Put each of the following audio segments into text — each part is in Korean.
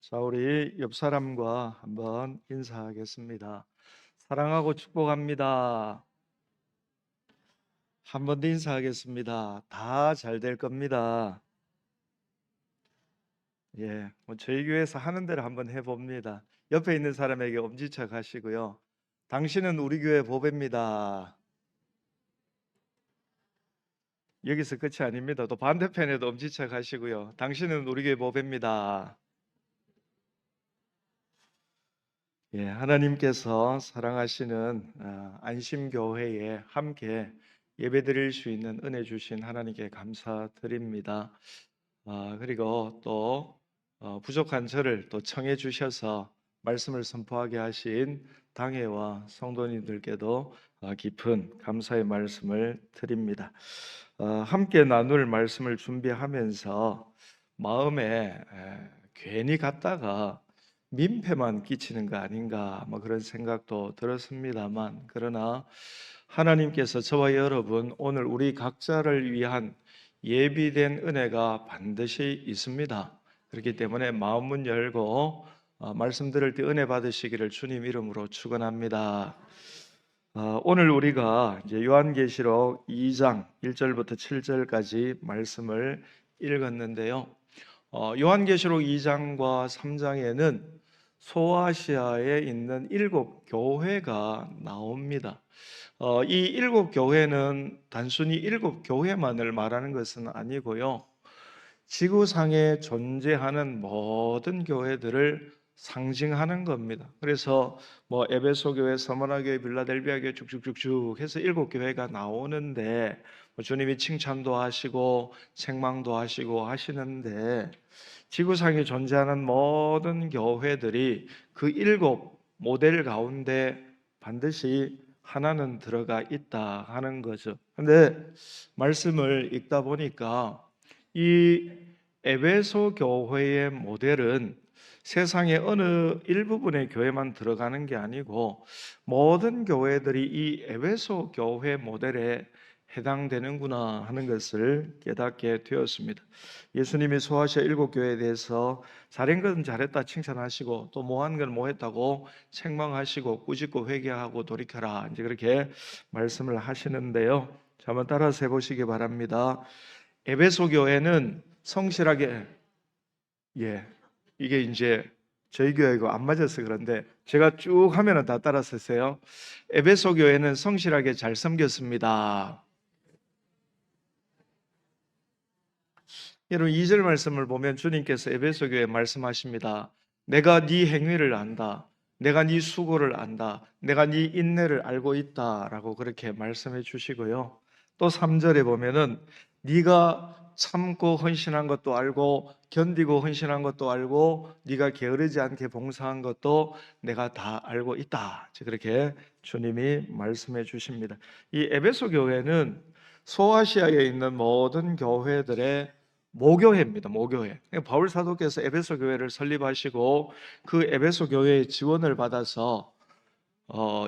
자, 우리 옆 사람과 한번 인사하겠습니다. 사랑하고 축복합니다. 한 번 더 인사하겠습니다. 다 잘 될 겁니다. 저희 교회에서 하는 대로 한번 해봅니다. 옆에 있는 사람에게 엄지척 하시고요. 당신은 우리 교회 보배입니다. 여기서 끝이 아닙니다. 또 반대편에도 엄지척 하시고요. 당신은 우리 교회 보배입니다. 하나님께서 사랑하시는 안심교회에 함께 예배드릴 수 있는 은혜 주신 하나님께 감사드립니다. 그리고 또 부족한 저를 또 청해 주셔서 말씀을 선포하게 하신 당회와 성도님들께도 깊은 감사의 말씀을 드립니다. 함께 나눌 말씀을 준비하면서 마음에 괜히 갔다가 민폐만 끼치는 거 아닌가 그런 생각도 들었습니다만, 그러나 하나님께서 저와 여러분 오늘 우리 각자를 위한 예비된 은혜가 반드시 있습니다. 그렇기 때문에 마음 문 열고 말씀 들을 때 은혜 받으시기를 주님 이름으로 축원합니다. 오늘 우리가 이제 요한계시록 2장 1절부터 7절까지 말씀을 읽었는데요. 요한계시록 2장과 3장에는 소아시아에 있는 7교회가 나옵니다. 이 7교회는 단순히 7교회만을 말하는 것은 아니고요. 지구상에 존재하는 모든 교회들을 상징하는 겁니다. 그래서 에베소 교회, 서머나 교회, 빌라델비아 교회 쭉쭉쭉쭉 해서 7교회가 나오는데 주님이 칭찬도 하시고 책망도 하시고 하시는데, 지구상에 존재하는 모든 교회들이 그 7모델 가운데 반드시 하나는 들어가 있다 하는 거죠. 근데 말씀을 읽다 보니까 이 에베소 교회의 모델은 세상의 어느 일부분의 교회만 들어가는 게 아니고 모든 교회들이 이 에베소 교회 모델에 해당되는구나 하는 것을 깨닫게 되었습니다. 예수님이 소아시아 7교회에 대해서 잘한 건 잘했다 칭찬하시고 또 못한 건 못했다고 책망하시고 꾸짖고 회개하고 돌이켜라 이제 그렇게 말씀을 하시는데요. 자, 한번 따라서 해보시기 바랍니다. 에베소 교회는 성실하게, 이게 이제 저희 교회고 안 맞아서 그런데 제가 쭉 하면은 다 따라서 세요. 에베소 교회는 성실하게 잘 섬겼습니다. 여러분 2절 말씀을 보면 주님께서 에베소 교회에 말씀하십니다. 내가 네 행위를 안다. 내가 네 수고를 안다. 내가 네 인내를 알고 있다라고 그렇게 말씀해 주시고요. 또 3절에 보면은 네가 참고 헌신한 것도 알고 견디고 헌신한 것도 알고 네가 게으르지 않게 봉사한 것도 내가 다 알고 있다. 그렇게 주님이 말씀해 주십니다. 이 에베소 교회는 소아시아에 있는 모든 교회들의 모교회입니다. 모교회. 바울 사도께서 에베소 교회를 설립하시고 그 에베소 교회의 지원을 받아서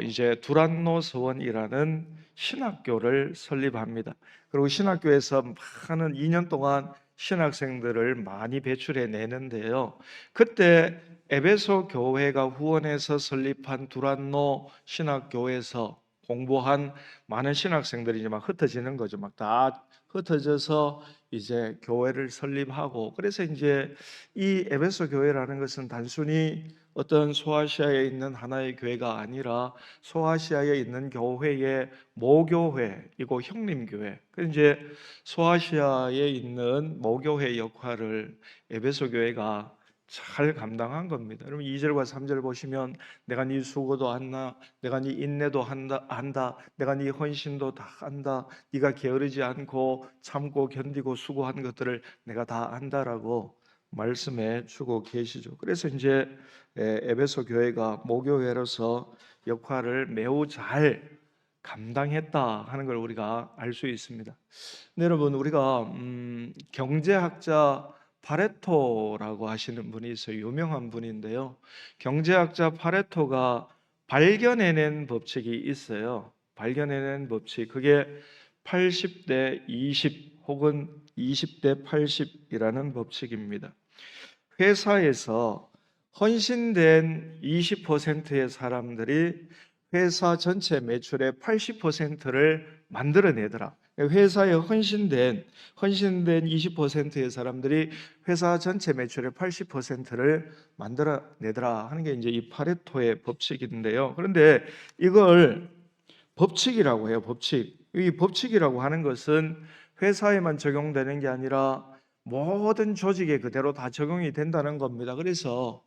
이제 두란노 서원이라는 신학교를 설립합니다. 그리고 신학교에서 많은 2년 동안 신학생들을 많이 배출해 내는데요. 그때 에베소 교회가 후원해서 설립한 두란노 신학교에서 공부한 많은 신학생들이 이제 막 흩어지는 거죠. 막 다 흩어져서 이제 교회를 설립하고, 그래서 이제 이 에베소 교회라는 것은 단순히 어떤 소아시아에 있는 하나의 교회가 아니라 소아시아에 있는 교회의 모교회이고 형님교회. 그 이제 소아시아에 있는 모교회 역할을 에베소 교회가 잘 감당한 겁니다. 여러분 2절과 3절 보시면 내가 네 수고도 한다, 내가 네 인내도 한다, 내가 네 헌신도 다 한다, 네가 게으르지 않고 참고 견디고 수고한 것들을 내가 다 안다라고 말씀해 주고 계시죠. 그래서 이제 에베소 교회가 모교회로서 역할을 매우 잘 감당했다 하는 걸 우리가 알 수 있습니다. 근데 여러분 우리가 경제학자 파레토라고 하시는 분이 있어요. 유명한 분인데요. 경제학자 파레토가 발견해낸 법칙이 있어요. 발견해낸 법칙, 그게 80대 20 혹은 20대 80이라는 법칙입니다. 회사에서 헌신된 20%의 사람들이 회사 전체 매출의 80%를 만들어내더라. 회사에 헌신된 20%의 사람들이 회사 전체 매출의 80%를 만들어내더라 하는 게 이제 이 파레토의 법칙인데요. 그런데 이걸 법칙이라고 해요. 법칙. 이 법칙이라고 하는 것은 회사에만 적용되는 게 아니라 모든 조직에 그대로 다 적용이 된다는 겁니다. 그래서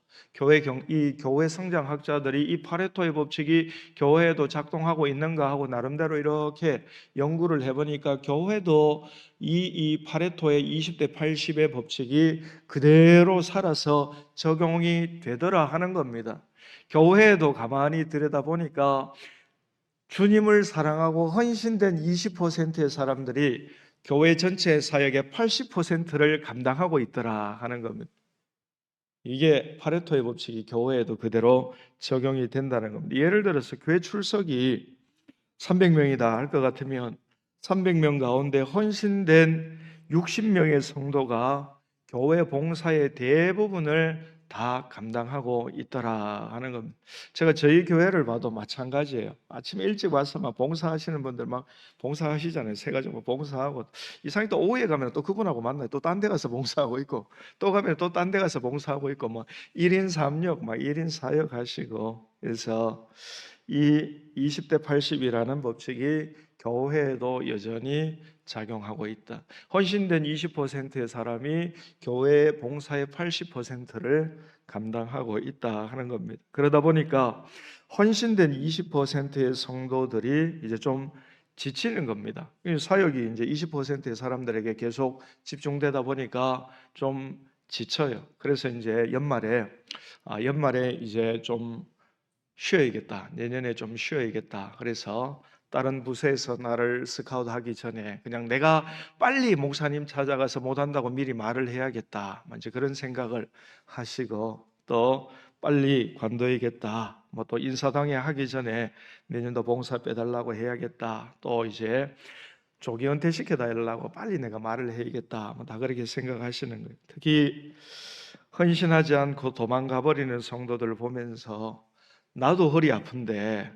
이 교회 성장학자들이 이 파레토의 법칙이 교회에도 작동하고 있는가 하고 나름대로 이렇게 연구를 해보니까 교회도 이 파레토의 20대 80의 법칙이 그대로 살아서 적용이 되더라 하는 겁니다. 교회에도 가만히 들여다보니까 주님을 사랑하고 헌신된 20%의 사람들이 교회 전체 사역의 80%를 감당하고 있더라 하는 겁니다. 이게 파레토의 법칙이 교회에도 그대로 적용이 된다는 겁니다. 예를 들어서 교회 출석이 300명이다 할 것 같으면 300명 가운데 헌신된 60명의 성도가 교회 봉사의 대부분을 다 감당하고 있더라 하는 겁니다. 제가 저희 교회를 봐도 마찬가지예요. 아침에 일찍 와서 막 봉사하시는 분들 막 봉사하시잖아요. 세 가지 뭐 봉사하고 이상하게 또 오후에 가면 또 그분하고 만나요. 또 딴 데 가서 봉사하고 있고 또 가면 또 딴 데 가서 봉사하고 있고 뭐 1인 3역 막 1인 4역 하시고 그래서 이 20대 80이라는 법칙이 교회에도 여전히 작용하고 있다. 헌신된 20%의 사람이 교회 봉사의 80%를 감당하고 있다 하는 겁니다. 그러다 보니까 헌신된 20%의 성도들이 이제 좀 지치는 겁니다. 사역이 이제 20%의 사람들에게 계속 집중되다 보니까 좀 지쳐요. 그래서 이제 연말에 이제 좀 쉬어야겠다. 내년에 좀 쉬어야겠다. 그래서 다른 부서에서 나를 스카우트하기 전에 그냥 내가 빨리 목사님 찾아가서 못한다고 미리 말을 해야겠다. 이제 그런 생각을 하시고 또 빨리 관둬야겠다. 뭐 또 인사당에 하기 전에 내년도 봉사 빼달라고 해야겠다. 또 이제 조기 은퇴 시켜달라고 빨리 내가 말을 해야겠다. 뭐 다 그렇게 생각하시는 거예요. 특히 헌신하지 않고 도망가 버리는 성도들을 보면서 나도 허리 아픈데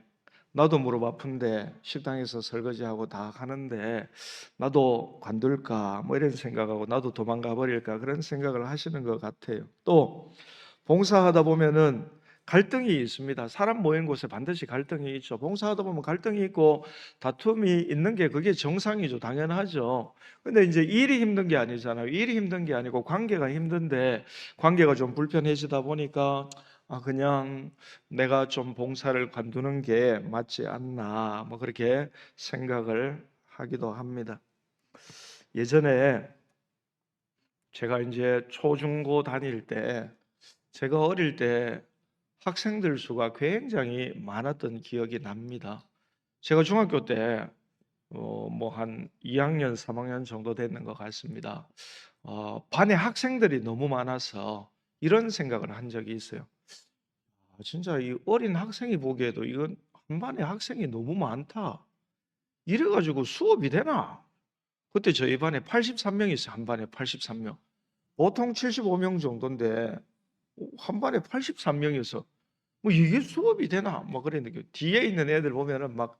나도 무릎 아픈데 식당에서 설거지하고 다 하는데 나도 관둘까 뭐 이런 생각하고 나도 도망가 버릴까 그런 생각을 하시는 것 같아요. 또 봉사하다 보면은 갈등이 있습니다. 사람 모인 곳에 반드시 갈등이 있죠. 봉사하다 보면 갈등이 있고 다툼이 있는 게 그게 정상이죠. 당연하죠. 근데 이제 일이 힘든 게 아니잖아요. 일이 힘든 게 아니고 관계가 힘든데 관계가 좀 불편해지다 보니까 그냥 내가 좀 봉사를 관두는 게 맞지 않나 뭐 그렇게 생각을 하기도 합니다. 예전에 제가 이제 초중고 다닐 때 제가 어릴 때 학생들 수가 굉장히 많았던 기억이 납니다. 제가 중학교 때 뭐 한 2학년, 3학년 정도 됐는 것 같습니다. 반에 학생들이 너무 많아서 이런 생각을 한 적이 있어요. 진짜 이 어린 학생이 보기에도 이건 한 반에 학생이 너무 많다. 이래가지고 수업이 되나? 그때 저희 반에 83명 있어요. 한 반에 83명. 보통 75명 정도인데 한 반에 83명이어서 뭐 이게 수업이 되나? 뭐 그랬는데 뒤에 있는 애들 보면은 막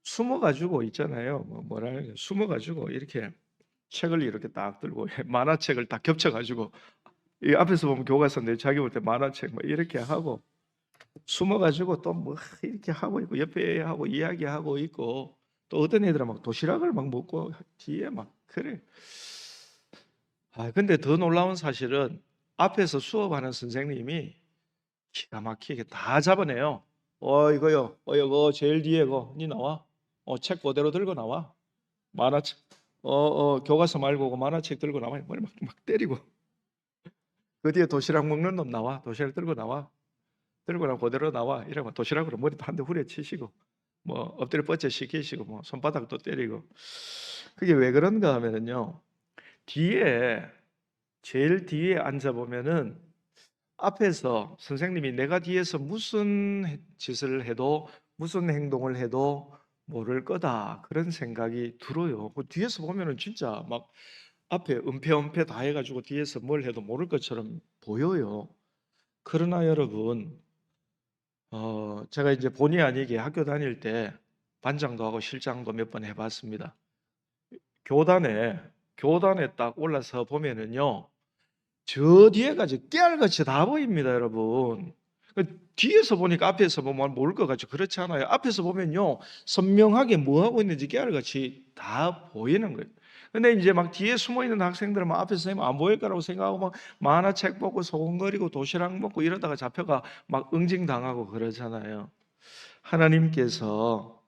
숨어가지고 있잖아요. 뭐라 숨어가지고 이렇게 책을 이렇게 딱 들고 만화책을 딱 겹쳐가지고 이 앞에서 보면 교과서인데 자기 볼 때 만화책 막 이렇게 하고 숨어가지고 또 뭐 이렇게 하고 있고 옆에 하고 이야기하고 있고 또 어떤 애들은 막 도시락을 막 먹고 뒤에 막 그래. 근데 더 놀라운 사실은 앞에서 수업하는 선생님이 기가 막히게 다 잡아내요. 이거요. 이거 제일 뒤에 니 나와. 책 그대로 들고 나와. 만화책. 교과서 말고 그 만화책 들고 나와. 막 때리고. 그 뒤에 도시락 먹는 놈 나와. 도시락 들고 나와. 들고 나와 그대로 나와. 이러면 도시락으로 머리 한 대 후려치시고 뭐 엎드려 뻗쳐 시키시고 뭐 손바닥도 때리고. 그게 왜 그런가 하면은요. 제일 뒤에 앉아 보면은 앞에서 선생님이 내가 뒤에서 무슨 짓을 해도 무슨 행동을 해도 모를 거다 그런 생각이 들어요. 그 뒤에서 보면은 진짜 막 앞에 은폐 다 해가지고 뒤에서 뭘 해도 모를 것처럼 보여요. 그러나 여러분, 제가 이제 본의 아니게 학교 다닐 때 반장도 하고 실장도 몇 번 해봤습니다. 교단에 딱 올라서 보면은요, 저 뒤에까지 깨알같이 다 보입니다, 여러분. 뒤에서 보니까 앞에서 보면 모를 것 같죠. 그렇지 않아요. 앞에서 보면요, 선명하게 뭐 하고 있는지 깨알같이 다 보이는 거예요. 근데 이제 막 뒤에 숨어 있는 학생들은 막 앞에서 선생님 안 보일 거라고 생각하고 막 만화책 보고 소곤거리고 도시락 먹고 이러다가 잡혀가 막 응징당하고 그러잖아요. 하나님께서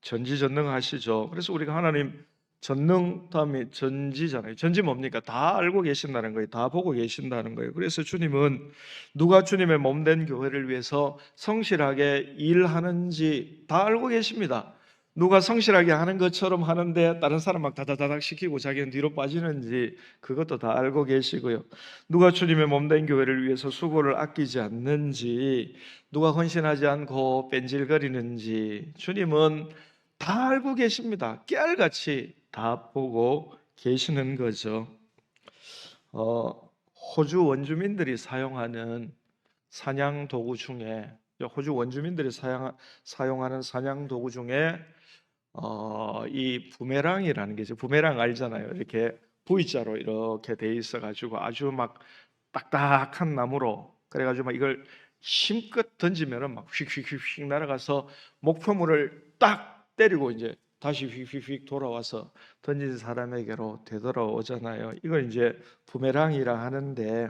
전지전능하시죠. 그래서 우리가 하나님 전능 다음에 전지잖아요. 전지 뭡니까? 다 알고 계신다는 거예요. 다 보고 계신다는 거예요. 그래서 주님은 누가 주님의 몸된 교회를 위해서 성실하게 일하는지 다 알고 계십니다. 누가 성실하게 하는 것처럼 하는데 다른 사람 막 다다다닥 시키고 자기는 뒤로 빠지는지 그것도 다 알고 계시고요. 누가 주님의 몸된 교회를 위해서 수고를 아끼지 않는지, 누가 헌신하지 않고 뺀질거리는지 주님은 다 알고 계십니다. 깨알같이 다 보고 계시는 거죠. 호주 원주민들이 사용하는 사냥 도구 중에 호주 원주민들이 사용하는 사냥 도구 중에 이 부메랑이라는 게 있어요. 부메랑 알잖아요. 이렇게 V자로 이렇게 돼 있어 가지고 아주 막 딱딱한 나무로 그래가지고 막 이걸 힘껏 던지면은 막 휙휙휙휙 날아가서 목표물을 딱 때리고 이제 다시 휙휙휙 돌아와서 던진 사람에게로 되돌아오잖아요. 이걸 이제 부메랑이라 하는데,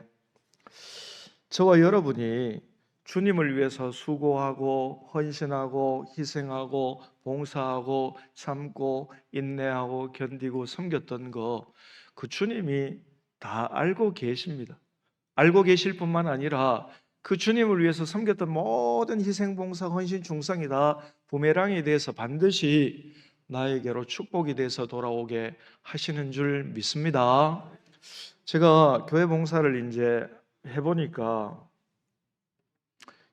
저와 여러분이 주님을 위해서 수고하고 헌신하고 희생하고 봉사하고 참고 인내하고 견디고 섬겼던 거, 그 주님이 다 알고 계십니다. 알고 계실 뿐만 아니라 그 주님을 위해서 섬겼던 모든 희생, 봉사, 헌신, 충성이 다 부메랑이 돼서 반드시 나에게로 축복이 돼서 돌아오게 하시는 줄 믿습니다. 제가 교회 봉사를 이제 해보니까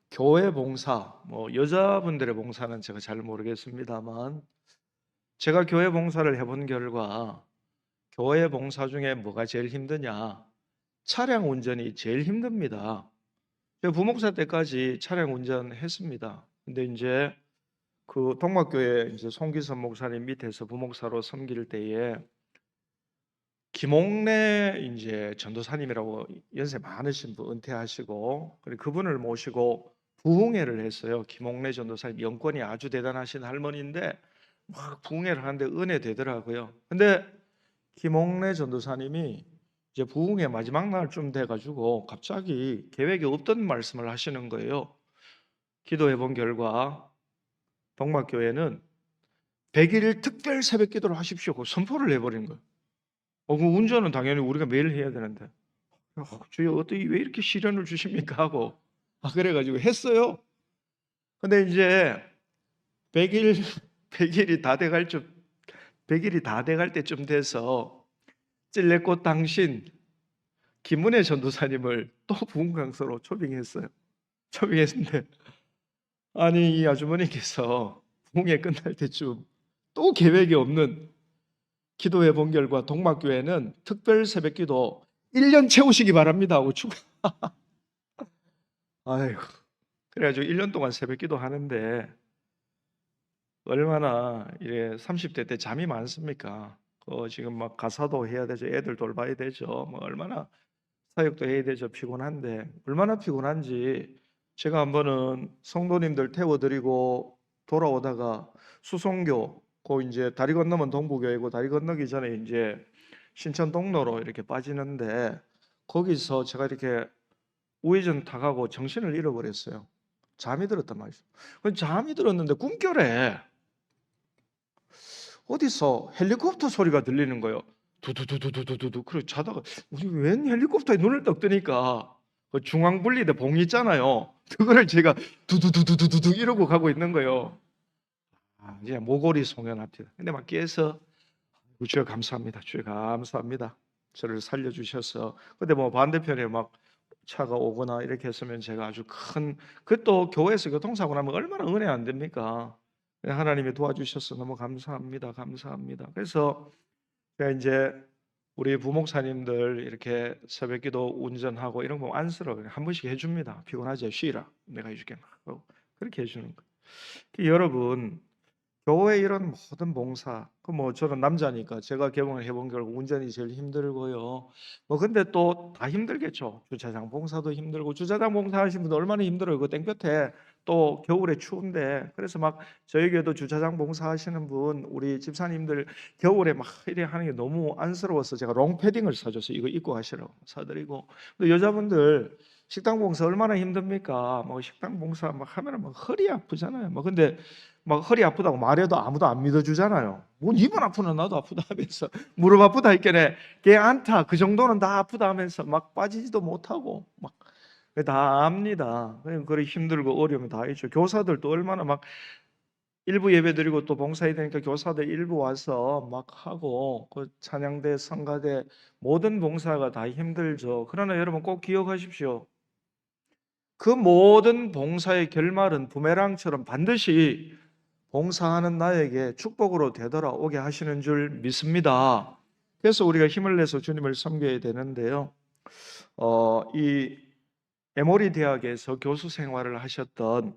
교회 봉사, 뭐 여자분들의 봉사는 제가 잘 모르겠습니다만, 제가 교회 봉사를 해본 결과 교회 봉사 중에 뭐가 제일 힘드냐? 차량 운전이 제일 힘듭니다. 제가 부목사 때까지 차량 운전했습니다. 근데 이제 그 동막교회 이제 송기선 목사님 밑에서 부목사로 섬길 때에 김옥래 이제 전도사님이라고 연세 많으신 분 은퇴하시고, 그리고 그분을 모시고 부흥회를 했어요. 김옥래 전도사님 영권이 아주 대단하신 할머니인데 막 부흥회를 하는데 은혜 되더라고요. 근데 김옥래 전도사님이 이제 부흥회 마지막 날쯤 돼가지고 갑자기 계획에 없던 말씀을 하시는 거예요. 기도해 본 결과 동막교회는 100일 특별 새벽 기도를 하십시오. 그 선포를 해버린 거예요. 그 운전은 당연히 우리가 매일 해야 되는데, 주여 어떻게 왜 이렇게 시련을 주십니까 하고 그래가지고 했어요. 근데 이제 100일 100일이 다 돼갈 쯤 100일이 다 돼갈 때쯤 돼서 찔레꽃 당신 김문혜 전도사님을 또 부흥 강사로 초빙했어요. 초빙했는데 아니 이 아주머니께서 부흥회 끝날 때쯤 또 계획이 없는 기도해 본 결과 동막교회는 특별 새벽기도 1년 채우시기 바랍니다 하고 아이고, 그래가지고 1년 동안 새벽기도 하는데 얼마나 이래 30대 때 잠이 많습니까? 지금 막 가사도 해야 되죠. 애들 돌봐야 되죠. 뭐 얼마나 사역도 해야 되죠. 피곤한데 얼마나 피곤한지 제가 한 번은 성도님들 태워드리고 돌아오다가 수송교 이제 다리 건너면 동부교회고 다리 건너기 전에 이제 신천 동로로 이렇게 빠지는데 거기서 제가 이렇게 우회전 타가고 정신을 잃어버렸어요. 잠이 들었단 말이죠. 잠이 들었는데 꿈결에 어디서 헬리콥터 소리가 들리는 거예요. 두두두두두두두. 그래 자다가 우리 웬 헬리콥터에 눈을 떡 뜨니까 그 중앙분리대 봉 있잖아요. 그거를 제가 두두두두두두 이러고 가고 있는 거예요. 이제 모골이 송연합니다. 근데 막 깨서 주여 감사합니다. 주여 감사합니다. 저를 살려주셔서. 근데 뭐 반대편에 막 차가 오거나 이렇게 했으면 제가 아주 큰, 그것도 교회에서 교통사고 나면 얼마나 은혜 안 됩니까? 하나님이 도와주셔서 너무 감사합니다. 감사합니다. 그래서 제가 이제 우리 부목사님들 이렇게 새벽기도 운전하고 이런 거 안쓰러워요. 한 번씩 해줍니다. 피곤하지? 쉬라. 내가 해줄게. 하고 그렇게 해주는 거예요. 여러분, 교회 이런 모든 봉사, 그 뭐 저는 남자니까 제가 경험을 해본 결과 운전이 제일 힘들고요. 뭐 근데 또 다 힘들겠죠. 주차장 봉사도 힘들고 주차장 봉사하시는 분들 얼마나 힘들어요. 그 땡볕에 또 겨울에 추운데 그래서 막 저희 교회도 주차장 봉사하시는 분 우리 집사님들 겨울에 막 이래 하는 게 너무 안쓰러워서 제가 롱패딩을 사줘서 이거 입고 가시라고 사드리고 또 여자분들 식당 봉사 얼마나 힘듭니까? 뭐 식당 봉사 막 하면은 막 허리 아프잖아요. 뭐 근데 막 허리 아프다고 말해도 아무도 안 믿어주잖아요. 뭐 이번 아프나 나도 아프다 하면서 무릎 아프다 했겠네. 걔 안타 그 정도는 다 아프다 하면서 막 빠지지도 못하고 막 다 압니다. 그래 힘들고 어려움이 다 있죠. 교사들도 얼마나 막 일부 예배 드리고 또 봉사해야 되니까 교사들 일부 와서 막 하고 그 찬양대, 성가대 모든 봉사가 다 힘들죠. 그러나 여러분 꼭 기억하십시오. 그 모든 봉사의 결말은 부메랑처럼 반드시 봉사하는 나에게 축복으로 되돌아오게 하시는 줄 믿습니다. 그래서 우리가 힘을 내서 주님을 섬겨야 되는데요. 이 에모리 대학에서 교수 생활을 하셨던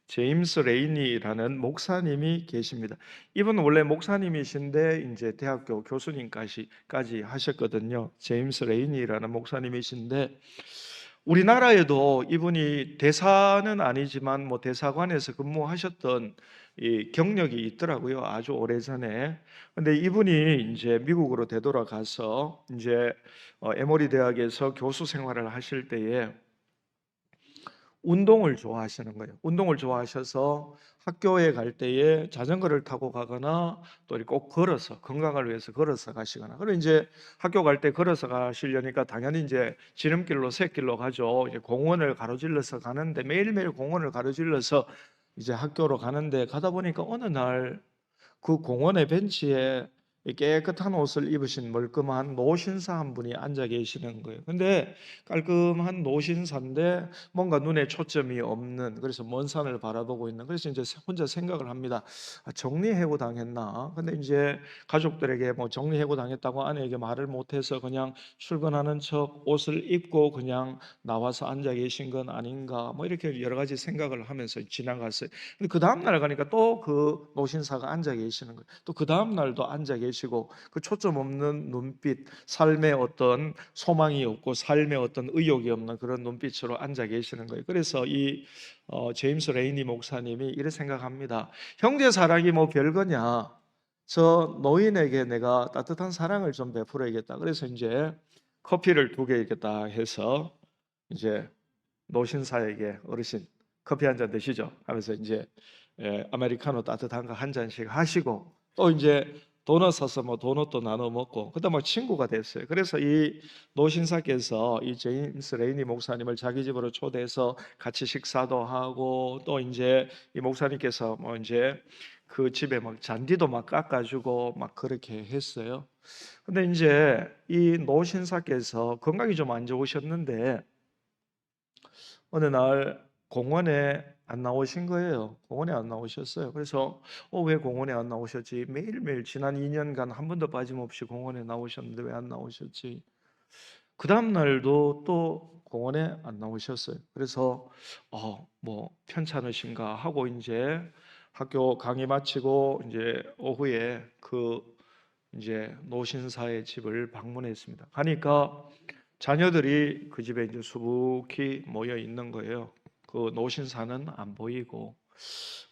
제임스 레이니라는 목사님이 계십니다. 이분은 원래 목사님이신데 이제 대학교 교수님까지 하셨거든요. 제임스 레이니라는 목사님이신데 우리나라에도 이분이 대사는 아니지만 뭐 대사관에서 근무하셨던 이 경력이 있더라고요. 아주 오래전에. 근데 이분이 이제 미국으로 되돌아가서 이제 에모리 대학에서 교수 생활을 하실 때에 운동을 좋아하시는 거예요. 운동을 좋아하셔서 학교에 갈 때에 자전거를 타고 가거나 또 이렇게 꼭 걸어서 건강을 위해서 걸어서 가시거나. 그리고 이제 학교 갈 때 걸어서 가시려니까 당연히 이제 지름길로 샛길로 가죠. 이제 공원을 가로질러서 가는데 매일매일 공원을 가로질러서 이제 학교로 가는데 가다 보니까 어느 날 그 공원의 벤치에 깨끗한 옷을 입으신 멀끔한 노신사 한 분이 앉아 계시는 거예요. 근데 깔끔한 노신사인데 뭔가 눈에 초점이 없는, 그래서 먼 산을 바라보고 있는, 그래서 이제 혼자 생각을 합니다. 정리해고 당했나? 근데 이제 가족들에게 뭐 정리해고 당했다고 아내에게 말을 못해서 그냥 출근하는 척 옷을 입고 그냥 나와서 앉아 계신 건 아닌가? 뭐 이렇게 여러 가지 생각을 하면서 지나갔어요. 근데 그 다음 날 가니까 또 그 노신사가 앉아 계시는 거예요. 또 그 다음 날도 앉아 계시고 그 초점 없는 눈빛, 삶의 어떤 소망이 없고 삶의 어떤 의욕이 없는 그런 눈빛으로 앉아 계시는 거예요. 그래서 이 제임스 레이니 목사님이 이렇게 생각합니다. 형제 사랑이 뭐 별거냐? 저 노인에게 내가 따뜻한 사랑을 좀 베풀어야겠다. 그래서 이제 커피를 2개 이렇게 딱 해서 이제 노신사에게 어르신 커피 한 잔 드시죠 하면서 이제 아메리카노 따뜻한 거 한 잔씩 하시고 또 이제 도넛 사서 뭐 도넛도 나눠 먹고 그다음 뭐 친구가 됐어요. 그래서 이 노신사께서 이 제임스 레이니 목사님을 자기 집으로 초대해서 같이 식사도 하고 또 이제 이 목사님께서 뭐 이제 그 집에 막 잔디도 막 깎아주고 막 그렇게 했어요. 근데 이제 이 노신사께서 건강이 좀 안 좋으셨는데 어느 날 공원에 안 나오신 거예요. 공원에 안 나오셨어요. 그래서 왜 공원에 안 나오셨지? 매일매일 지난 2년간 한 번도 빠짐없이 공원에 나오셨는데 왜 안 나오셨지? 그 다음 날도 또 공원에 안 나오셨어요. 그래서 뭐 편찮으신가 하고 이제 학교 강의 마치고 이제 오후에 그 이제 노신사의 집을 방문했습니다. 가니까 자녀들이 그 집에 이제 수북히 모여 있는 거예요. 그 노신사는 안 보이고.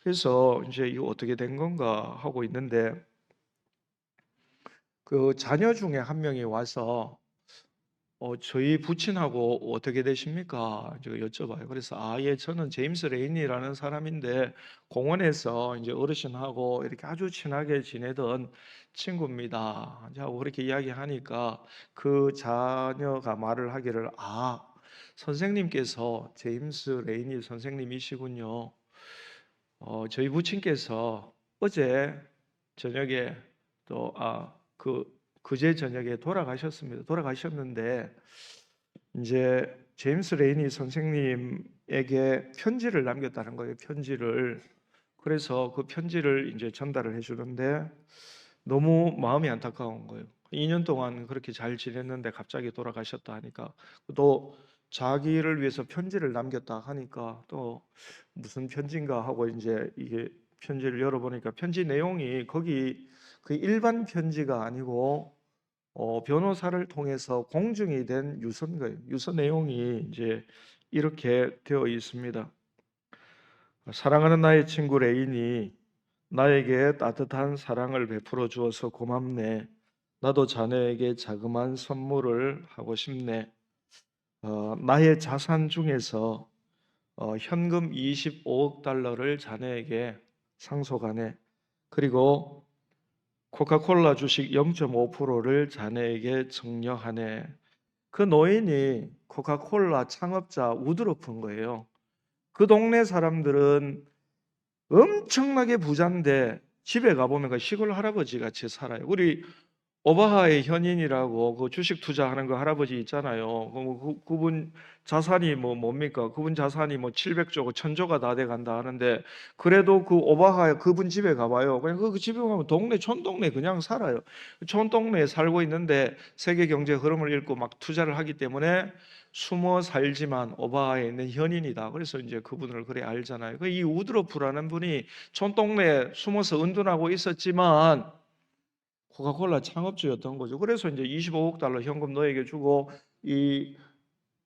그래서 이제 이거 어떻게 된 건가 하고 있는데 그 자녀 중에 한 명이 와서 저희 부친하고 어떻게 되십니까? 제가 여쭤봐요. 그래서 예, 저는 제임스 레인이라는 사람인데 공원에서 이제 어르신하고 이렇게 아주 친하게 지내던 친구입니다. 하고 그렇게 이야기하니까 그 자녀가 말을 하기를 선생님께서 제임스 레이니 선생님이시군요. 저희 부친께서 어제 저녁에 또 그제 저녁에 돌아가셨습니다. 돌아가셨는데 이제 제임스 레이니 선생님에게 편지를 남겼다는 거예요. 편지를. 그래서 그 편지를 이제 전달을 해주는데 너무 마음이 안타까운 거예요. 2년 동안 그렇게 잘 지냈는데 갑자기 돌아가셨다 하니까, 또 자기를 위해서 편지를 남겼다 하니까 또 무슨 편지인가 하고 이제 이게 편지를 열어보니까 편지 내용이 거기 그 일반 편지가 아니고 변호사를 통해서 공증이 된 유서인 거예요. 유서 내용이 이제 이렇게 되어 있습니다. 사랑하는 나의 친구 레인이 나에게 따뜻한 사랑을 베풀어 주어서 고맙네. 나도 자네에게 자그마한 선물을 하고 싶네. 나의 자산 중에서 현금 25억 달러를 자네에게 상속하네. 그리고 코카콜라 주식 0.5%를 자네에게 증여하네. 그 노인이 코카콜라 창업자 우드로프인 거예요. 그 동네 사람들은 엄청나게 부자인데 집에 가보면 그 시골 할아버지 같이 살아요. 우리 오바하의 현인이라고 그 주식 투자하는 그 할아버지 있잖아요. 그분 자산이 뭡니까? 그분 자산이 700조고 1000조가 다 돼 간다 하는데, 그래도 그 오바하 그분 집에 가봐요. 그냥 그 집에 가면 동네 촌동네 그냥 살아요. 촌동네에 살고 있는데 세계 경제 흐름을 읽고 막 투자를 하기 때문에 숨어 살지만 오바하에 있는 현인이다. 그래서 이제 그분을 그래 알잖아요. 이 우드로프라는 분이 촌동네에 숨어서 은둔하고 있었지만 코카콜라 창업주였던 거죠. 그래서 이제 25억 달러 현금 너에게 주고 이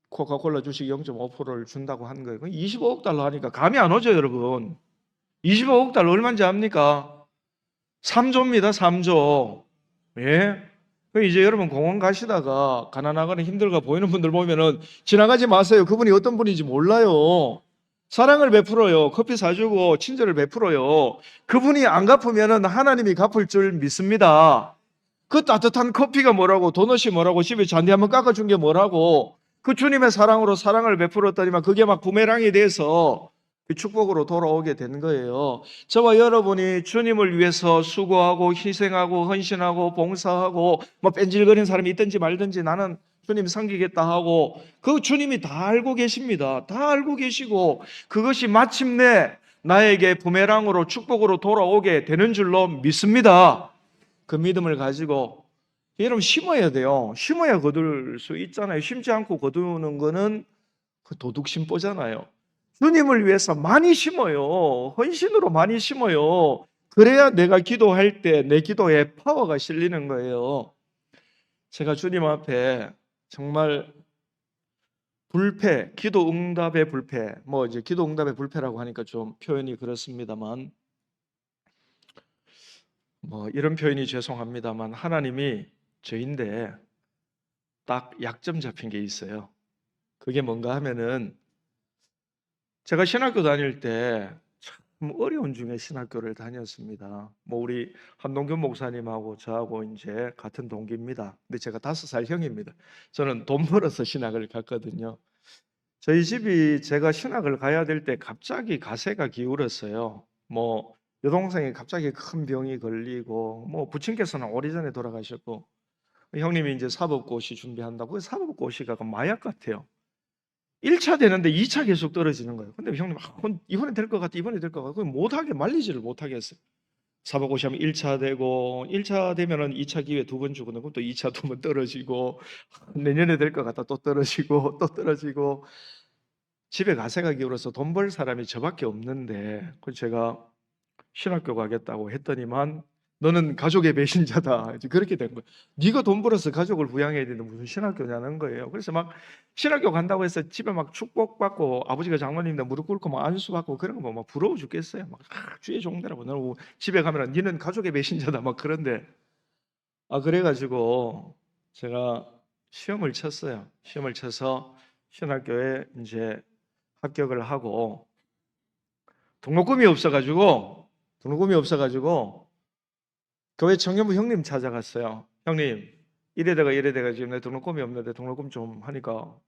코카콜라 주식 0.5%를 준다고 한 거예요. 25억 달러 하니까 감이 안 오죠, 여러분. 25억 달러 얼마인지 압니까? 3조입니다, 3조. 예? 이제 여러분 공원 가시다가 가난하거나 힘들고 보이는 분들 보면은 지나가지 마세요. 그분이 어떤 분인지 몰라요. 사랑을 베풀어요. 커피 사주고 친절을 베풀어요. 그분이 안 갚으면은 하나님이 갚을 줄 믿습니다. 그 따뜻한 커피가 뭐라고, 도넛이 뭐라고, 집에 잔디 한번 깎아준 게 뭐라고, 그 주님의 사랑으로 사랑을 베풀었더니만 그게 막 부메랑이 돼서 축복으로 돌아오게 된 거예요. 저와 여러분이 주님을 위해서 수고하고 희생하고 헌신하고 봉사하고 뺀질거리는 사람이 있든지 말든지 나는 주님 섬기겠다 하고, 그 주님이 다 알고 계십니다. 다 알고 계시고 그것이 마침내 나에게 부메랑으로 축복으로 돌아오게 되는 줄로 믿습니다. 그 믿음을 가지고 여러분 심어야 돼요. 심어야 거둘 수 있잖아요. 심지 않고 거두는 거는 그 도둑심보잖아요. 주님을 위해서 많이 심어요. 헌신으로 많이 심어요. 그래야 내가 기도할 때 내 기도에 파워가 실리는 거예요. 제가 주님 앞에 정말 불패, 기도 응답의 불패, 이제 기도 응답의 불패라고 하니까 좀 표현이 그렇습니다만, 이런 표현이 죄송합니다만 하나님이 저인데 딱 약점 잡힌 게 있어요. 그게 뭔가 하면은 제가 신학교 다닐 때 참 어려운 중에 신학교를 다녔습니다. 우리 한동균 목사님하고 저하고 이제 같은 동기입니다. 근데 제가 5살 형입니다. 저는 돈 벌어서 신학을 갔거든요. 저희 집이 제가 신학을 가야 될 때 갑자기 가세가 기울었어요. 여동생이 갑자기 큰 병이 걸리고, 부친께서는 오래전에 돌아가셨고, 형님이 이제 사법고시 준비한다고. 사법고시가 마약 같아요. 1차 되는데 2차 계속 떨어지는 거예요. 근데 형님, 이번에 될 것 같아, 이번에 될 것 같아. 못하게 말리지를 못하겠어요. 사법고시 하면 1차 되고, 1차 되면은 2차 기회 2번 주고, 그럼 또 2차 2번 떨어지고, 내년에 될 것 같다 또 떨어지고, 또 떨어지고. 집에 가세가 기울어서 돈 벌 사람이 저밖에 없는데, 그래서 제가 신학교 가겠다고 했더니만 너는 가족의 배신자다. 이제 그렇게 된 거예요. 네가 돈 벌어서 가족을 부양해야 되는데 무슨 신학교냐는 거예요. 그래서 막 신학교 간다고 해서 집에 막 축복받고 아버지가 장로님인데 무릎 꿇고 막 안수받고 그런 거 막 부러워 죽겠어요. 막 주의 종대라고. 너는 집에 가면 너는 가족의 배신자다. 막 그런데 그래가지고 제가 시험을 쳤어요. 시험을 쳐서 신학교에 이제 합격을 하고 등록금이 없어가지고 교회 청년부 형님 찾아갔어요. 형님, 이래다가 지금 내 등록금이 없는데 등록금 좀 하니까,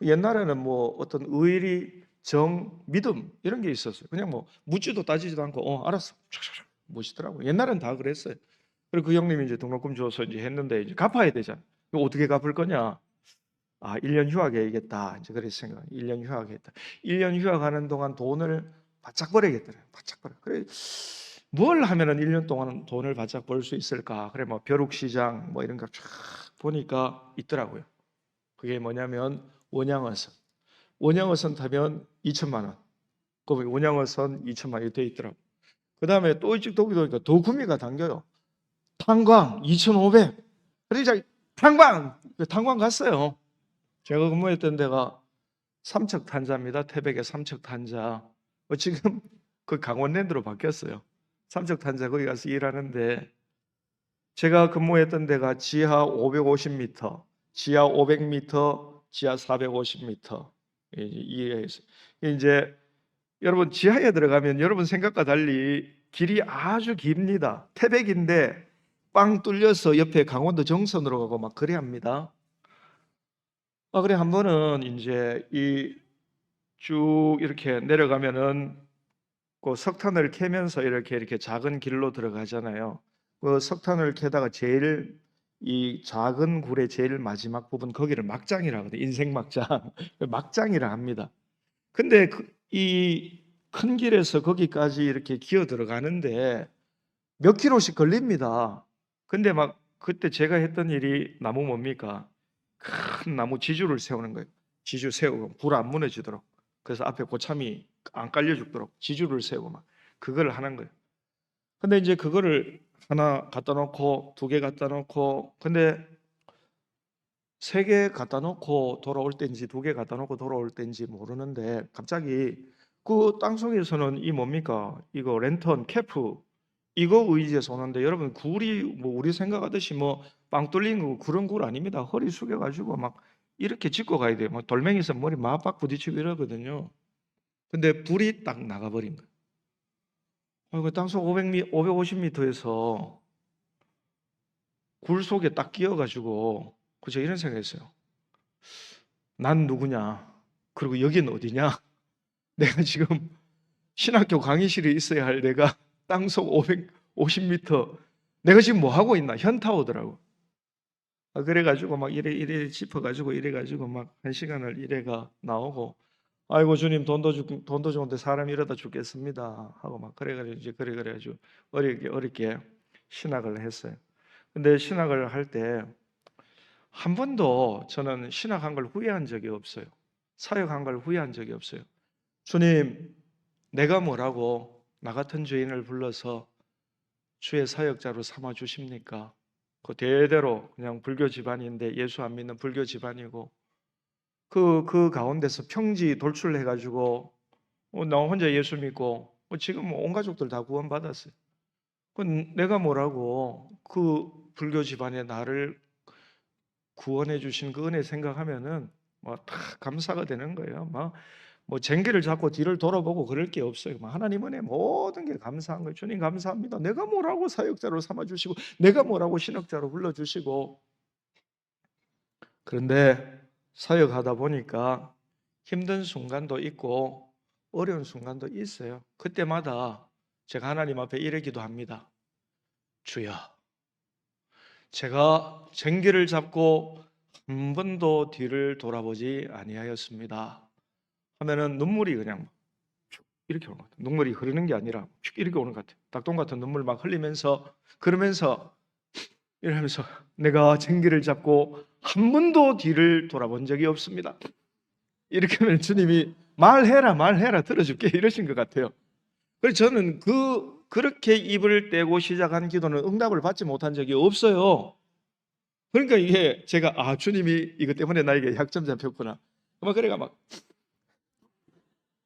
옛날에는 어떤 의리, 정, 믿음 이런 게 있었어요. 그냥 묻지도 따지지도 않고 알았어 촥촥촥 모시더라고요. 옛날엔 다 그랬어요. 그리고 그 형님이 이제 등록금 줘서 이제 했는데 이제 갚아야 되잖아. 이거 어떻게 갚을 거냐? 1년 휴학해야겠다. 이제 그렇게 생각. 1년 휴학했다. 1년 휴학하는 동안 돈을 바짝 벌어야겠더라. 바짝 벌어. 그래 뭘 하면은 1년 동안 돈을 바짝 벌 수 있을까? 그래 뭐 벼룩시장 뭐 이런 거 쫙 보니까 있더라고요. 그게 뭐냐면 원양어선. 원양어선 타면 2천만 원. 그 원양어선 2천만 원이 돼 있더라고. 그 다음에 또 일찍 도기 도니까 더 구미가 당겨요. 탄광 2,500. 그러자 탄광 갔어요. 제가 근무했던 데가 삼척탄자입니다. 태백의 삼척탄자. 지금 그 강원랜드로 바뀌었어요. 삼척탄자 거기 가서 일하는데 제가 근무했던 데가 지하 550m, 지하 500m, 지하 450m. 이제 여러분 지하에 들어가면 여러분 생각과 달리 길이 아주 깁니다. 태백인데 빵 뚫려서 옆에 강원도 정선으로 가고 막 그래 합니다. 그래 한 번은 이제 이 쭉 이렇게 내려가면은 그 석탄을 캐면서 이렇게 작은 길로 들어가잖아요. 그 석탄을 캐다가 제일 이 작은 굴의 제일 마지막 부분 거기를 막장이라 하거든요. 인생 막장. 막장이라 합니다. 근데 이 큰 길에서 거기까지 이렇게 기어 들어가는데 몇 킬로씩 걸립니다. 근데 막 그때 제가 했던 일이 나무 뭡니까? 큰 나무 지주를 세우는 거예요. 지주 세우고 불 안 무너지도록. 그래서 앞에 고참이 안 깔려 죽도록 지주를 세우고 막 그걸 하는 거예요. 근데 이제 그거를 하나 갖다 놓고 두 개 갖다 놓고 근데 세 개 갖다 놓고 돌아올 때인지 두 개 갖다 놓고 돌아올 때인지 모르는데 갑자기 그 땅속에서는 이 뭡니까? 이거 랜턴 캠프 이거 의지해서 오는데 여러분 굴이 뭐 우리 생각하듯이 뭐 빵 뚫린 거 그런 굴 아닙니다. 허리 숙여가지고 막 이렇게 짚고 가야 돼요. 막 돌멩이에서 머리 막박 부딪히고 이러거든요. 근데 불이 딱 나가버린 거예요. 그 땅속 500m, 550m에서 굴 속에 딱 끼어가지고 그저 이런 생각했어요. 난 누구냐? 그리고 여긴 어디냐? 내가 지금 신학교 강의실에 있어야 할 내가 땅속 550m 내가 지금 뭐 하고 있나? 현타 오더라고. 그래가지고 막 이래 짚어가지고 이래가지고 막 한 시간을 이래가 나오고 아이고 주님 돈도 좋은데 사람 이러다 죽겠습니다 하고 막 그래가지고 이제 그래가지고 어렵게 신학을 했어요. 근데 신학을 할 때 한 번도 저는 신학한 걸 후회한 적이 없어요. 사역한 걸 후회한 적이 없어요. 주님, 내가 뭐라고 나 같은 죄인을 불러서 주의 사역자로 삼아 주십니까? 그 대대로 그냥 불교 집안인데 예수 안 믿는 불교 집안이고 그 가운데서 평지 돌출해가지고 나 혼자 예수 믿고 지금 온 가족들 다 구원받았어요. 내가 뭐라고 그 불교 집안에 나를 구원해 주신 그 은혜 생각하면은 다 감사가 되는 거예요. 뭐 쟁기를 잡고 뒤를 돌아보고 그럴 게 없어요. 하나님 은혜 모든 게 감사한 거예요. 주님 감사합니다. 내가 뭐라고 사역자로 삼아 주시고 내가 뭐라고 신학자로 불러 주시고 그런데 사역하다 보니까 힘든 순간도 있고 어려운 순간도 있어요. 그때마다 제가 하나님 앞에 이래 기도합니다. 주여, 제가 쟁기를 잡고 한 번도 뒤를 돌아보지 아니하였습니다. 하면은 눈물이 그냥 이렇게 오는 것 같아요. 눈물이 흐르는 게 아니라 이렇게 오는 것 같아요. 닭똥 같은 눈물 막 흘리면서 그러면서 이러면서 내가 쟁기를 잡고 한 번도 뒤를 돌아본 적이 없습니다. 이렇게 하면 주님이 말해라 들어줄게 이러신 것 같아요. 그래서 저는 그렇게 입을 떼고 시작한 기도는 응답을 받지 못한 적이 없어요. 그러니까 이게 제가 주님이 이것 때문에 나에게 약점 잡혔구나. 그래가 막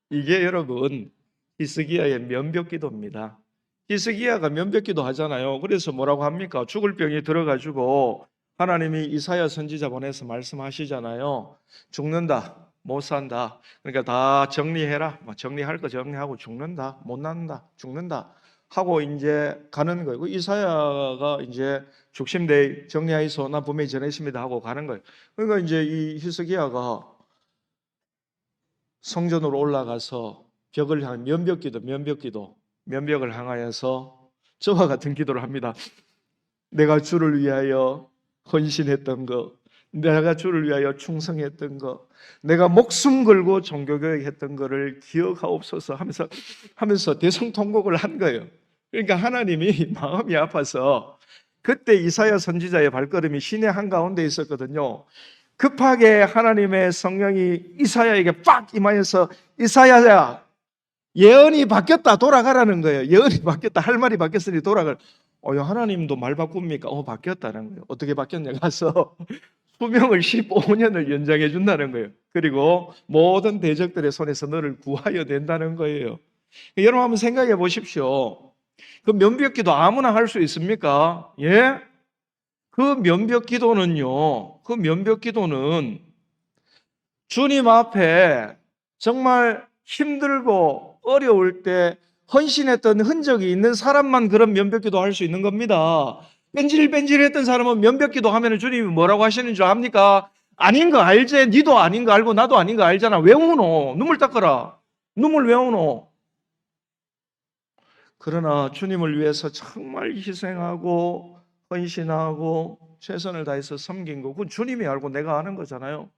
이게 여러분 히스기야의 면벽기도입니다. 히스기야가 면벽기도 하잖아요. 그래서 뭐라고 합니까? 죽을 병이 들어가지고 하나님이 이사야 선지자 보내서 말씀하시잖아요. 죽는다. 못 산다. 그러니까 다 정리해라. 정리할 거 정리하고 죽는다. 못 난다. 죽는다. 하고 이제 가는 거예요. 이사야가 이제 죽심대 정리하이소 나 분명히 전했습니다 하고 가는 거예요. 그러니까 이제 이 히스기야가 성전으로 올라가서 벽을 향해 면벽을 향하여서 저와 같은 기도를 합니다. 내가 주를 위하여 헌신했던 거, 내가 주를 위하여 충성했던 거, 내가 목숨 걸고 종교교육 했던 거를 기억하옵소서 하면서 대성통곡을 한 거예요. 그러니까 하나님이 마음이 아파서 그때 이사야 선지자의 발걸음이 시내 한가운데 있었거든요. 급하게 하나님의 성령이 이사야에게 빡 임하여서 이사야야, 예언이 바뀌었다, 돌아가라는 거예요. 예언이 바뀌었다, 할 말이 바뀌었으니 돌아가. 하나님도 말 바꿉니까? 바뀌었다는 거예요. 어떻게 바뀌었냐? 가서 수명을 15년을 연장해 준다는 거예요. 그리고 모든 대적들의 손에서 너를 구하여 낸다는 거예요. 여러분 한번 생각해 보십시오. 그 면벽기도 아무나 할 수 있습니까? 예? 그 면벽기도는요, 그 면벽기도는 주님 앞에 정말 힘들고 어려울 때 헌신했던 흔적이 있는 사람만 그런 면벽기도 할 수 있는 겁니다. 뺀질뺀질했던 사람은 면벽기도 하면 주님이 뭐라고 하시는 줄 압니까? 아닌 거 알지? 니도 아닌 거 알고 나도 아닌 거 알잖아. 왜 우노? 눈물 닦아라. 눈물 왜 우노? 그러나 주님을 위해서 정말 희생하고 헌신하고 최선을 다해서 섬긴 거, 그건 주님이 알고 내가 아는 거잖아요.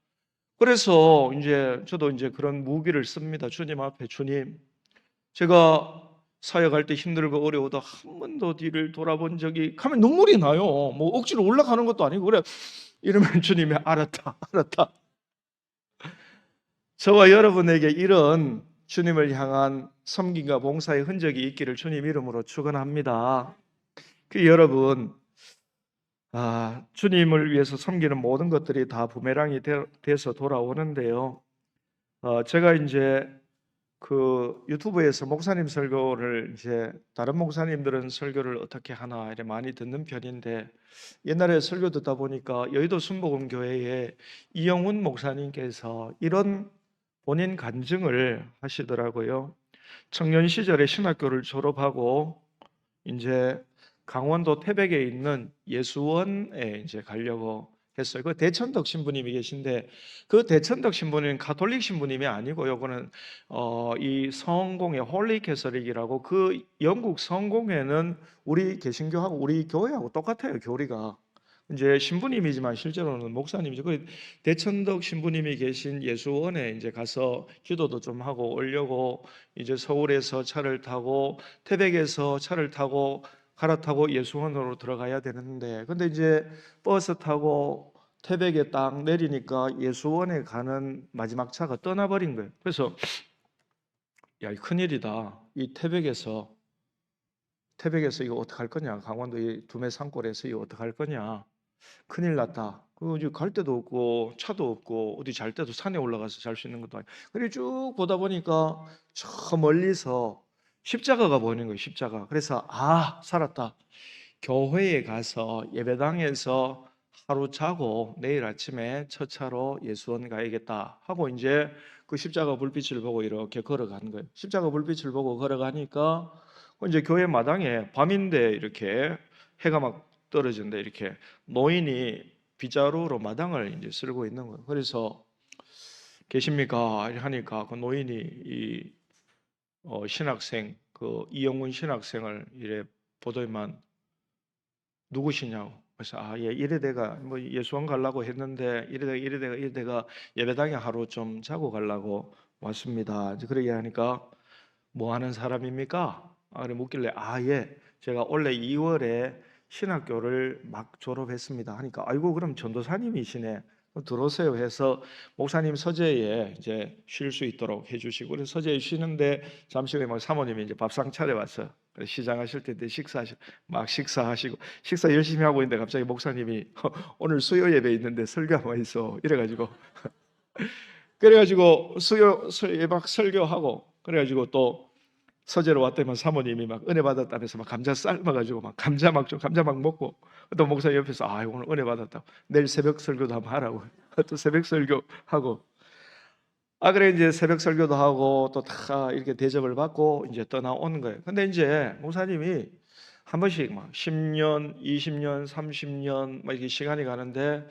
그래서 이제 저도 이제 그런 무기를 씁니다. 주님 앞에, 주님, 제가 사역할 때 힘들고 어려워도 한 번도 뒤를 돌아본 적이, 하면 눈물이 나요. 뭐 억지로 올라가는 것도 아니고, 그래. 이러면 주님이 알았다, 알았다. 저와 여러분에게 이런 주님을 향한 섬김과 봉사의 흔적이 있기를 주님 이름으로 축원합니다. 그 여러분, 주님을 위해서 섬기는 모든 것들이 다 부메랑이 돼서 돌아오는데요. 제가 이제 그 유튜브에서 목사님 설교를 이제 다른 목사님들은 설교를 어떻게 하나 이렇게 많이 듣는 편인데, 옛날에 설교 듣다 보니까 여의도 순복음교회에 이영훈 목사님께서 이런 본인 간증을 하시더라고요. 청년 시절에 신학교를 졸업하고 이제 강원도 태백에 있는 예수원에 이제 가려고 했어요. 그 대천덕 신부님이 계신데, 그 대천덕 신부님은 가톨릭 신부님이 아니고요. 그는 이 성공회 홀리 캐서릭이라고, 그 영국 성공회는 우리 개신교하고 우리 교회하고 똑같아요. 교리가. 이제 신부님이지만 실제로는 목사님이죠. 그 대천덕 신부님이 계신 예수원에 이제 가서 기도도 좀 하고 오려고 이제 서울에서 차를 타고 태백에서 차를 타고 갈아타고 예수원으로 들어가야 되는데, 근데 이제 버스 타고 태백에 딱 내리니까 예수원에 가는 마지막 차가 떠나버린 거예요. 그래서 야, 큰일이다. 이 태백에서 이거 어떡할 거냐? 강원도 이 두메 산골에서 이거 어떡할 거냐? 큰일 났다. 그 이제 갈 데도 없고 차도 없고 어디 잘 때도 산에 올라가서 잘 수 있는 것도 아니고. 그래 쭉 보다 보니까 저 멀리서 십자가가 보이는 거예요. 십자가. 그래서 살았다. 교회에 가서 예배당에서 하루 자고 내일 아침에 첫 차로 예수원 가야겠다 하고 이제 그 십자가 불빛을 보고 이렇게 걸어가는 거예요. 십자가 불빛을 보고 걸어가니까 이제 교회 마당에 밤인데 이렇게 해가 막 떨어진데 이렇게 노인이 빗자루로 마당을 이제 쓸고 있는 거예요. 그래서 계십니까? 하니까 그 노인이 이 신학생, 그 이영훈 신학생을 이래 보더만 누구시냐고. 그래서 예, 이래대가 뭐 예수원 가려고 했는데 이래대가 예배당에 하루 좀 자고 가려고 왔습니다. 이제 그러게 하니까 뭐 하는 사람입니까? 그래 묻길래 예, 제가 올해 2월에 신학교를 막 졸업했습니다. 하니까 아이고 그럼 전도사님이시네. 들어오세요 해서 목사님 서재에 이제 쉴 수 있도록 해주시고, 그래서 서재에 쉬는데 잠시 후에 막 사모님이 이제 밥상 차려왔어요. 그래서 시장하실 때 식사하시고 식사 열심히 하고 있는데 갑자기 목사님이 오늘 수요 예배 있는데 설교 한번 있어 이래가지고 그래가지고 수요 예박 설교하고 그래가지고 또 서재로 왔더니 사모님이 막 은혜 받았다면서 막 감자 삶아가지고 막 감자 막 먹고, 또 목사 옆에서 오늘 은혜 받았다고 내일 새벽 설교도 한번 하라고 또 새벽 설교 하고, 그래 이제 새벽 설교도 하고 또 다 이렇게 대접을 받고 이제 떠나오는 거예요. 근데 이제 목사님이 한 번씩 막 10년, 20년, 30년 막 이렇게 시간이 가는데,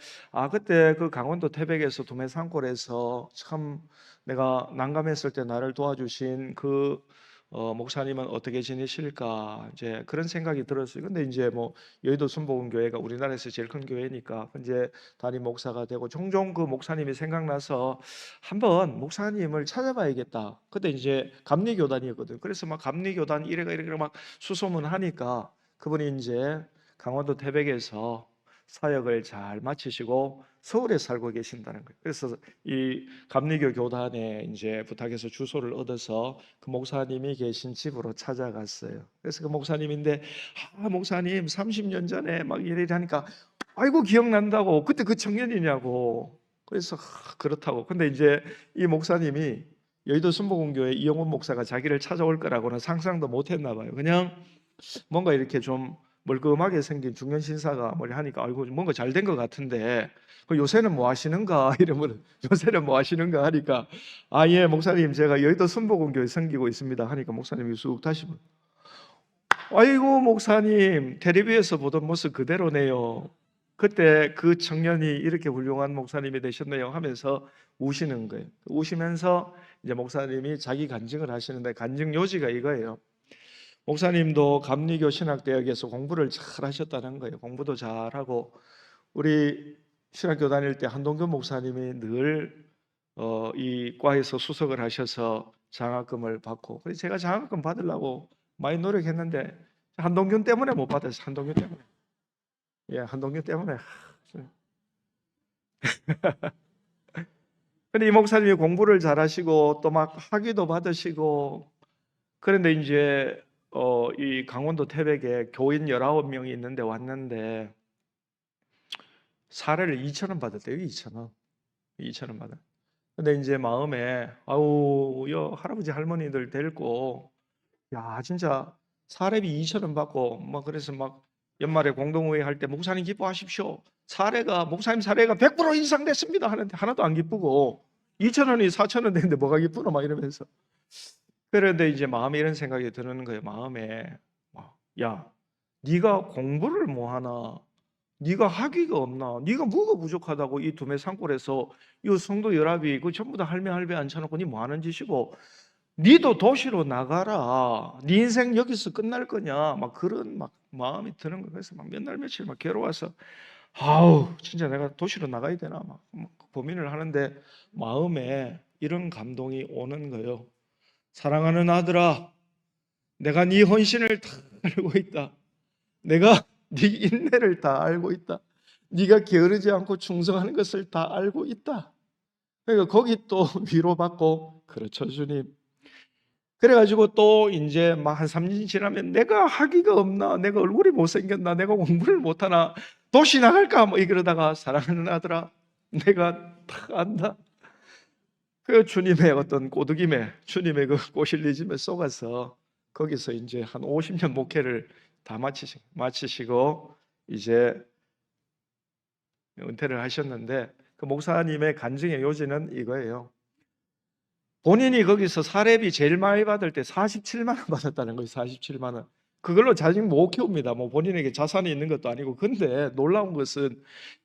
그때 그 강원도 태백에서 두메산골에서 참 내가 난감했을 때 나를 도와주신 그 목사님은 어떻게 지내실까 이제 그런 생각이 들었어요. 근데 이제 뭐 여의도 순복음교회가 우리나라에서 제일 큰 교회니까 이제 담임 목사가 되고 종종 그 목사님이 생각나서 한번 목사님을 찾아봐야겠다. 그때 이제 감리교단이었거든. 그래서 막 감리교단 이래가 이래가 막 수소문하니까 그분이 이제 강원도 태백에서 사역을 잘 마치시고 서울에 살고 계신다는 거예요. 그래서 이 감리교 교단에 이제 부탁해서 주소를 얻어서 그 목사님이 계신 집으로 찾아갔어요. 그래서 그 목사님인데, 목사님 30년 전에 막 이래 하니까, 아이고 기억난다고. 그때 그 청년이냐고. 그래서 그렇다고. 근데 이제 이 목사님이 여의도 순복음교회 이영훈 목사가 자기를 찾아올 거라고는 상상도 못했나 봐요. 그냥 뭔가 이렇게 좀 멀끔하게 생긴 중년 신사가 뭘 하니까 아이고 뭔가 잘 된 것 같은데 요새는 뭐 하시는가 이러면 요새는 뭐 하시는가 하니까 예 목사님 제가 여의도 순복음교회 섬기고 있습니다 하니까 목사님이 쑥 다시 아이고 목사님 텔레비에서 보던 모습 그대로네요. 그때 그 청년이 이렇게 훌륭한 목사님이 되셨네요 하면서 우시는 거예요. 우시면서 이제 목사님이 자기 간증을 하시는데 간증 요지가 이거예요. 목사님도 감리교 신학대학에서 공부를 잘 하셨다는 거예요. 공부도 잘하고 우리 신학교 다닐 때 한동균 목사님이 늘 이 과에서 수석을 하셔서 장학금을 받고 그래서 제가 장학금 받으려고 많이 노력했는데 한동균 때문에 못 받았어요. 한동균 때문에. 한동균 때문에. 근데 이 목사님이 공부를 잘하시고 또 막 학위도 받으시고 그런데 이제 이 강원도 태백에 교인 19명이 있는데 왔는데 사례를 2,000원 받았대요. 2,000원 받아. 근데 이제 마음에 아우 할아버지 할머니들 데리고 진짜 사례비 2,000원 받고 막 그래서 막 연말에 공동회의 할 때 목사님 기뻐하십시오. 목사님 사례가 100% 인상됐습니다 하는데 하나도 안 기쁘고 2,000원이 4,000원 되는데 뭐가 기쁘노 막 이러면서 그런데 이제 마음에 이런 생각이 드는 거예요. 마음에 야 네가 공부를 뭐 하나 네가 학위가 없나 네가 뭐가 부족하다고 이 두매 산골에서 이 성도 연합이 그 전부 다 할매 앉혀놓고 니 뭐 하는 짓이고 니도 도시로 나가라 네 인생 여기서 끝날 거냐 막 그런 막 마음이 드는 거예요. 그래서 막 몇 날 며칠 막 괴로워서 아우 진짜 내가 도시로 나가야 되나 막 고민을 하는데 마음에 이런 감동이 오는 거예요. 사랑하는 아들아 내가 네 헌신을 다 알고 있다. 내가 네 인내를 다 알고 있다. 네가 게으르지 않고 충성하는 것을 다 알고 있다. 그러니까 거기 또 위로받고 그렇죠 주님. 그래가지고 또 이제 막 한 3년 지나면 내가 학위가 없나 내가 얼굴이 못생겼나 내가 공부를 못하나 도시 나갈까 뭐 이러다가 사랑하는 아들아 내가 다 안다. 그 주님의 어떤 꼬드김에 주님의 그 꼬실리짐에 속아서 거기서 이제 한 50년 목회를 다 마치시고 이제 은퇴를 하셨는데 그 목사님의 간증의 요지는 이거예요. 본인이 거기서 사례비 제일 많이 받을 때 47만 원 받았다는 거예요. 47만 원. 그걸로 자식 못 키웁니다. 뭐 본인에게 자산이 있는 것도 아니고. 근데 놀라운 것은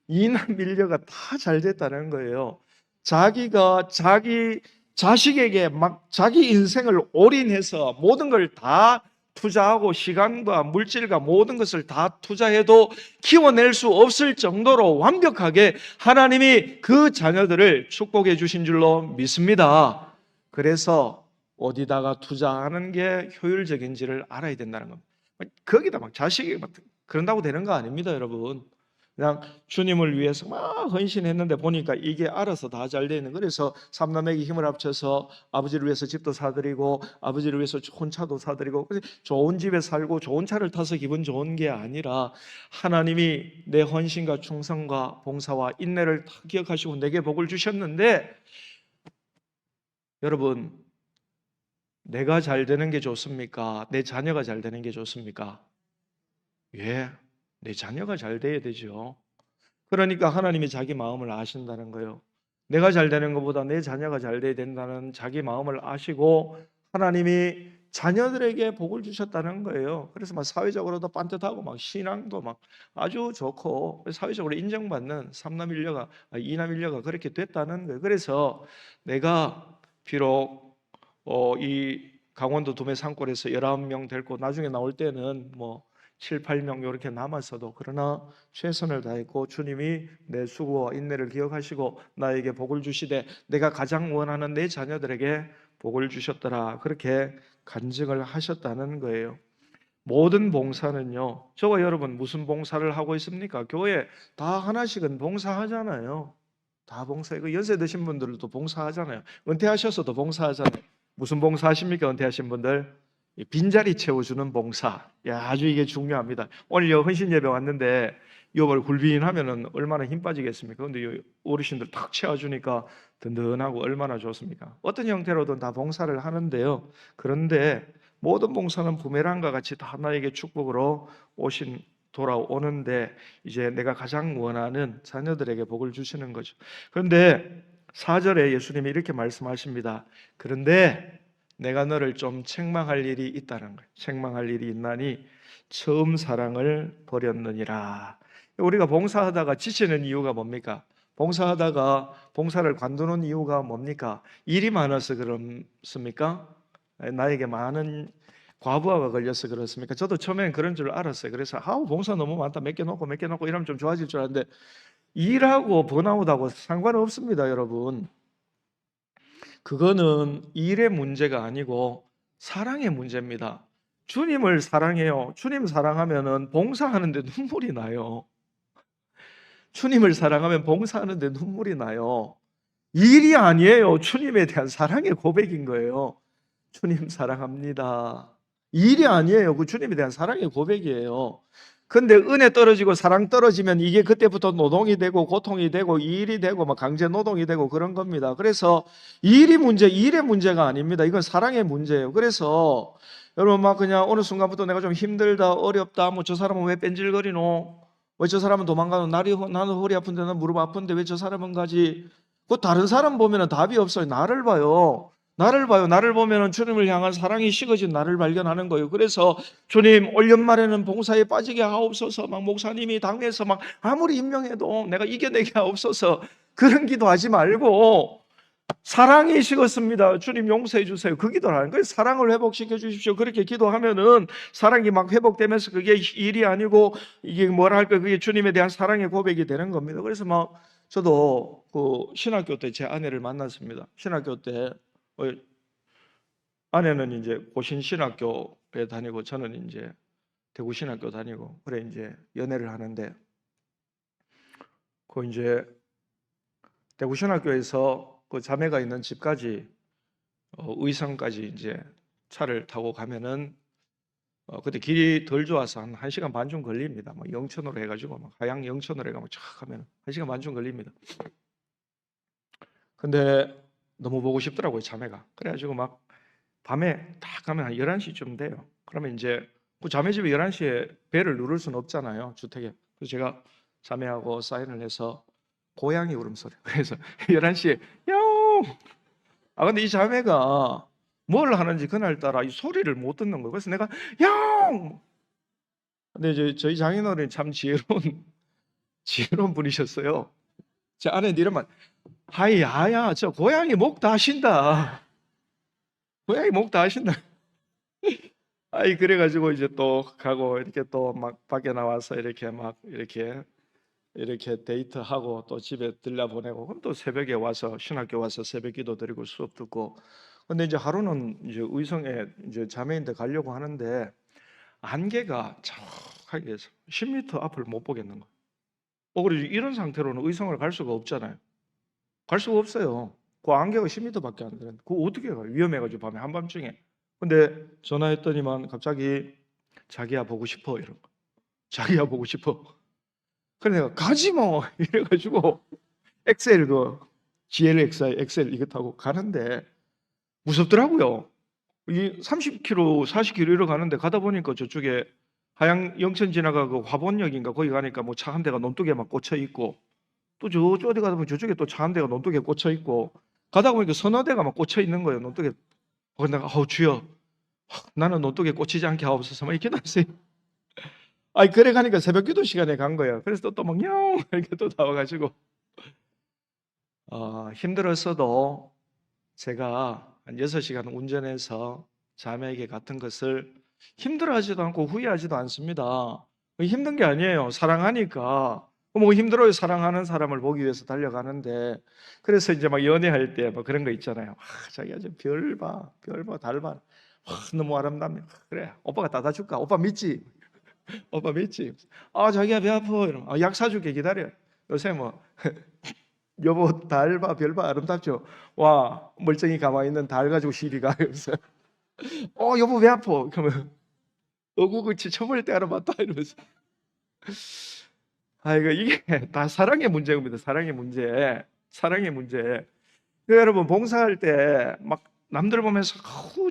이남 일녀가 다 잘 됐다는 거예요. 자기가 자기 자식에게 막 자기 인생을 올인해서 모든 걸 다 투자하고 시간과 물질과 모든 것을 다 투자해도 키워낼 수 없을 정도로 완벽하게 하나님이 그 자녀들을 축복해 주신 줄로 믿습니다. 그래서 어디다가 투자하는 게 효율적인지를 알아야 된다는 겁니다. 거기다 막 자식이 막 그런다고 되는 거 아닙니다, 여러분. 그냥 주님을 위해서 막 헌신했는데 보니까 이게 알아서 다 잘 되는. 그래서 삼남에게 힘을 합쳐서 아버지를 위해서 집도 사드리고 아버지를 위해서 좋은 차도 사드리고 좋은 집에 살고 좋은 차를 타서 기분 좋은 게 아니라 하나님이 내 헌신과 충성과 봉사와 인내를 다 기억하시고 내게 복을 주셨는데 여러분 내가 잘 되는 게 좋습니까? 내 자녀가 잘 되는 게 좋습니까? 내 자녀가 잘 돼야 되죠. 그러니까 하나님이 자기 마음을 아신다는 거예요. 내가 잘 되는 것보다 내 자녀가 잘 돼야 된다는 자기 마음을 아시고 하나님이 자녀들에게 복을 주셨다는 거예요. 그래서 막 사회적으로도 반듯하고 막 신앙도 막 아주 좋고 사회적으로 인정받는 이남 일녀가 그렇게 됐다는 거예요. 그래서 내가 비록 이 강원도 도매 산골에서 19명 데리고 나중에 나올 때는 뭐 7, 8명 이렇게 남았어도 그러나 최선을 다했고 주님이 내 수고와 인내를 기억하시고 나에게 복을 주시되 내가 가장 원하는 내 자녀들에게 복을 주셨더라. 그렇게 간증을 하셨다는 거예요. 모든 봉사는요, 저와 여러분 무슨 봉사를 하고 있습니까? 교회 다 하나씩은 봉사하잖아요. 다 봉사해. 그 연세 드신 분들도 봉사하잖아요. 은퇴하셔서도 봉사하잖아요. 무슨 봉사하십니까? 은퇴하신 분들? 빈자리 채워주는 봉사. 야, 아주 이게 중요합니다. 오늘 헌신 예배 왔는데 이걸 굴빈하면은 얼마나 힘 빠지겠습니까? 근데 어르신들 탁 채워주니까 든든하고 얼마나 좋습니까? 어떤 형태로든 다 봉사를 하는데요. 그런데 모든 봉사는 부메랑과 같이 다 나에게 축복으로 돌아오는데 이제 내가 가장 원하는 자녀들에게 복을 주시는 거죠. 그런데 4절에 예수님이 이렇게 말씀하십니다. 그런데 내가 너를 좀 책망할 일이 있다는 거예요. 책망할 일이 있나니 처음 사랑을 버렸느니라. 우리가 봉사하다가 지치는 이유가 뭡니까? 봉사하다가 봉사를 관두는 이유가 뭡니까? 일이 많아서 그렇습니까? 나에게 많은 과부하가 걸려서 그렇습니까? 저도 처음엔 그런 줄 알았어요. 그래서 봉사 너무 많다. 몇 개 놓고 이러면 좀 좋아질 줄 알았는데 일하고 번아웃하고 상관없습니다, 여러분. 그거는 일의 문제가 아니고 사랑의 문제입니다. 주님을 사랑해요. 주님 사랑하면은 봉사하는데 눈물이 나요. 주님을 사랑하면 봉사하는데 눈물이 나요. 일이 아니에요. 주님에 대한 사랑의 고백인 거예요. 주님 사랑합니다. 일이 아니에요. 그 주님에 대한 사랑의 고백이에요. 근데 은혜 떨어지고 사랑 떨어지면 이게 그때부터 노동이 되고 고통이 되고 일이 되고 막 강제 노동이 되고 그런 겁니다. 그래서 일의 문제가 아닙니다. 이건 사랑의 문제예요. 그래서 여러분 막 그냥 어느 순간부터 내가 좀 힘들다, 어렵다, 뭐 저 사람은 왜 뺀질거리노? 왜 저 사람은 도망가노? 나는 허리 아픈데, 나는 무릎 아픈데 왜 저 사람은 가지? 그 다른 사람 보면은 답이 없어요. 나를 봐요. 나를 보면은 주님을 향한 사랑이 식어진 나를 발견하는 거예요. 그래서 주님 올 연말에는 봉사에 빠지게 하옵소서. 막 목사님이 당에서 막 아무리 임명해도 내가 이겨내게 하옵소서. 그런 기도하지 말고 사랑이 식었습니다. 주님 용서해 주세요. 그 기도를 하는 거예요. 사랑을 회복시켜 주십시오. 그렇게 기도하면은 사랑이 막 회복되면서 그게 일이 아니고 이게 뭐라 할까, 그게 주님에 대한 사랑의 고백이 되는 겁니다. 그래서 막 저도 그 신학교 때 제 아내를 만났습니다. 신학교 때 아내는 이제 고신신학교에 다니고 저는 이제 대구신학교 다니고 그래 이제 연애를 하는데 그 이제 대구신학교에서 그 자매가 있는 집까지 의성까지 이제 차를 타고 가면은 그때 길이 덜 좋아서 한 1시간 반 좀 걸립니다. 막 영천으로 해가지고 막 하양 영천으로 해가지고 쫙 가면 1시간 반 좀 걸립니다. 근데 너무 보고 싶더라고요, 자매가. 그래가지고 막 밤에 딱 가면 한 11시쯤 돼요. 그러면 이제 그 자매 집에 11시에 벨을 누를 수는 없잖아요, 주택에. 그래서 제가 자매하고 사인을 해서 고양이 울음소리. 그래서 11시에 야옹! 근데 이 자매가 뭘 하는지 그날따라 이 소리를 못 듣는 거예요. 그래서 내가 야옹! 근데 이제 저희 장인어른이 참 지혜로운 분이셨어요. 제 아내는 이러면 하이 야야 저 고양이 목 다 하신다. 고양이 목 다 하신다. 아이 그래가지고 이제 또 가고 이렇게 또 막 밖에 나와서 이렇게 막 이렇게 데이트하고 또 집에 들려보내고 그럼 또 새벽에 와서 신학교 와서 새벽 기도 드리고 수업 듣고 근데 이제 하루는 이제 의성에 이제 자매인데 가려고 하는데 안개가 촉하게 해서 10m 앞을 못 보겠는 거예요. 그래서 이런 상태로는 의성을 갈 수가 없잖아요. 갈 수가 없어요. 그 안개가 10m밖에 안 되는데 그거 어떻게 가요? 위험해가지고 밤에 한밤중에. 근데 전화했더니만 갑자기 자기야 보고 싶어 이런 거. 자기야 보고 싶어. 그래 내가 가지 뭐 이래가지고 엑셀 GLXI 엑셀 이거 타고 가는데 무섭더라고요. 이 30km, 40km 이러 가는데 가다 보니까 저쪽에 하양 영천 지나가고 화본역인가 거기 가니까 뭐 차 한 대가 논둑에 막 꽂혀 있고 또 저쪽 어디 가다 보면 저쪽에 또 차 한 대가 논둑에 꽂혀 있고 가다 보니까 서너 대가 막 꽂혀 있는 거예요. 논둑에. 내가 주여 나는 논둑에 꽂히지 않게 하옵소서 막 이렇게 기도했어요. 그래 가니까 새벽 기도 시간에 간 거예요. 그래서 또 막 냥 이렇게 또 나와가지고 힘들었어도 제가 한 6시간 운전해서 자매에게 같은 것을 힘들어하지도 않고 후회하지도 않습니다. 힘든 게 아니에요. 사랑하니까. 뭐 힘들어요. 사랑하는 사람을 보기 위해서 달려가는데. 그래서 이제 막 연애할 때 뭐 그런 거 있잖아요. 자기가 좀 별 봐, 달 봐. 너무 아름답네. 그래, 오빠가 따다 줄까? 오빠 믿지? 오빠 믿지? 자기가 배 아파. 이러면 약 사줄게 기다려. 요새 뭐 여보 달 봐, 별 봐, 아름답죠? 와, 멀쩡히 가만히 있는 달 가지고 시비 가면서 여보 배 아파. 그러면 어구그치 처벌 때 알아봤다 이러면서 이게 다 사랑의 문제입니다. 사랑의 문제. 사랑의 문제. 여러분 봉사할 때 막 남들 보면서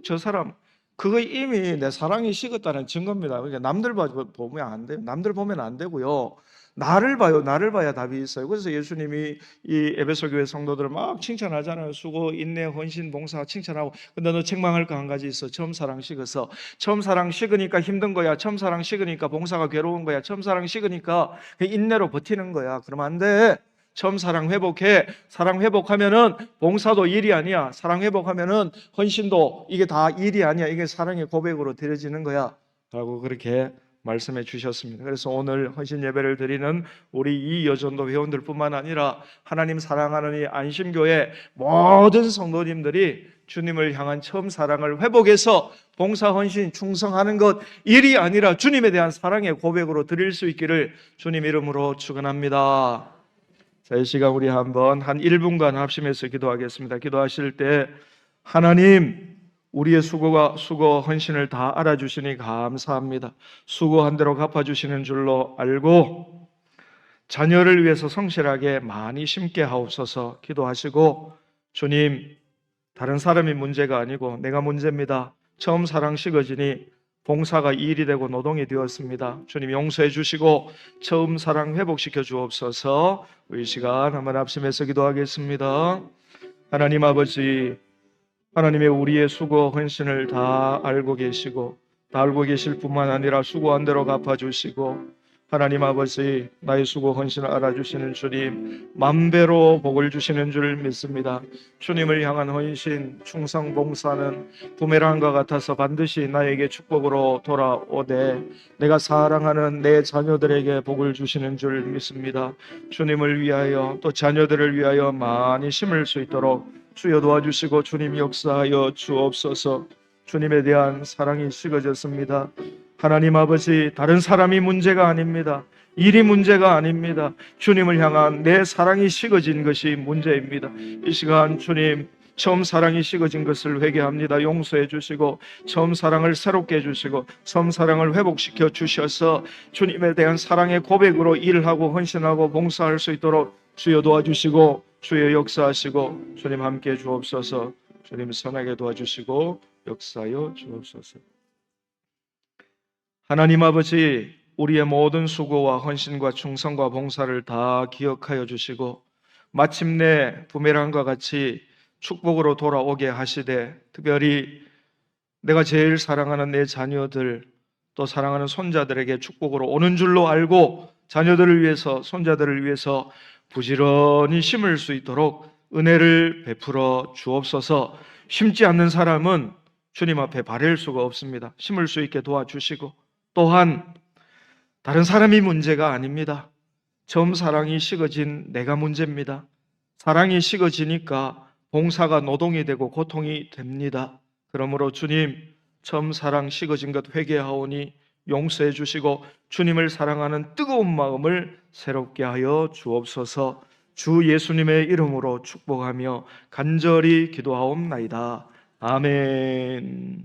저 사람 그거 이미 내 사랑이 식었다는 증거입니다. 그러니까 남들 보면 안 돼요. 남들 보면 안 되고요. 나를 봐요. 나를 봐야 답이 있어요. 그래서 예수님이 이 에베소 교회 성도들을 막 칭찬하잖아요. 수고, 인내, 헌신, 봉사 칭찬하고. 근데 너 책망할 거 한 가지 있어. 처음 사랑 식어서. 처음 사랑 식으니까 힘든 거야. 처음 사랑 식으니까 봉사가 괴로운 거야. 처음 사랑 식으니까 인내로 버티는 거야. 그러면 안 돼. 처음 사랑 회복해. 사랑 회복하면은 봉사도 일이 아니야. 사랑 회복하면은 헌신도 이게 다 일이 아니야. 이게 사랑의 고백으로 드려지는 거야. 라고 그렇게 말씀해 주셨습니다. 그래서 오늘 헌신 예배를 드리는 우리 이 여전도 회원들뿐만 아니라 하나님 사랑하는 이 안심교회 모든 성도님들이 주님을 향한 처음 사랑을 회복해서 봉사, 헌신, 충성하는 것 일이 아니라 주님에 대한 사랑의 고백으로 드릴 수 있기를 주님 이름으로 축원합니다. 자, 이 시간 우리 한번 한 1분간 합심해서 기도하겠습니다. 기도하실 때 하나님 우리의 수고 헌신을 다 알아주시니 감사합니다. 수고한 대로 갚아주시는 줄로 알고 자녀를 위해서 성실하게 많이 심게 하옵소서. 기도하시고 주님 다른 사람이 문제가 아니고 내가 문제입니다. 처음 사랑 식어지니 봉사가 일이 되고 노동이 되었습니다. 주님 용서해 주시고 처음 사랑 회복시켜 주옵소서. 이 시간 한번 합심해서 기도하겠습니다. 하나님 아버지, 하나님의 우리의 수고 헌신을 다 알고 계시고 다 알고 계실 뿐만 아니라 수고한 대로 갚아주시고 하나님 아버지 나의 수고 헌신을 알아주시는 주님 만배로 복을 주시는 줄 믿습니다. 주님을 향한 헌신 충성 봉사는 부메랑과 같아서 반드시 나에게 축복으로 돌아오되 내가 사랑하는 내 자녀들에게 복을 주시는 줄 믿습니다. 주님을 위하여 또 자녀들을 위하여 많이 심을 수 있도록 주여 도와주시고 주님 역사하여 주옵소서. 주님에 대한 사랑이 식어졌습니다. 하나님 아버지 다른 사람이 문제가 아닙니다. 일이 문제가 아닙니다. 주님을 향한 내 사랑이 식어진 것이 문제입니다. 이 시간 주님 처음 사랑이 식어진 것을 회개합니다. 용서해 주시고 처음 사랑을 새롭게 해주시고 처음 사랑을 회복시켜 주셔서 주님에 대한 사랑의 고백으로 일하고 헌신하고 봉사할 수 있도록 주여 도와주시고 주여 역사하시고 주님 함께 주옵소서. 주님 선하게 도와주시고 역사하여 주옵소서. 하나님 아버지 우리의 모든 수고와 헌신과 충성과 봉사를 다 기억하여 주시고 마침내 부메랑과 같이 축복으로 돌아오게 하시되 특별히 내가 제일 사랑하는 내 자녀들 또 사랑하는 손자들에게 축복으로 오는 줄로 알고 자녀들을 위해서 손자들을 위해서 부지런히 심을 수 있도록 은혜를 베풀어 주옵소서. 심지 않는 사람은 주님 앞에 바랄 수가 없습니다. 심을 수 있게 도와주시고 또한 다른 사람이 문제가 아닙니다. 처음 사랑이 식어진 내가 문제입니다. 사랑이 식어지니까 봉사가 노동이 되고 고통이 됩니다. 그러므로 주님 처음 사랑 식어진 것 회개하오니 용서해 주시고 주님을 사랑하는 뜨거운 마음을 새롭게 하여 주옵소서. 주 예수님의 이름으로 축복하며 간절히 기도하옵나이다. 아멘.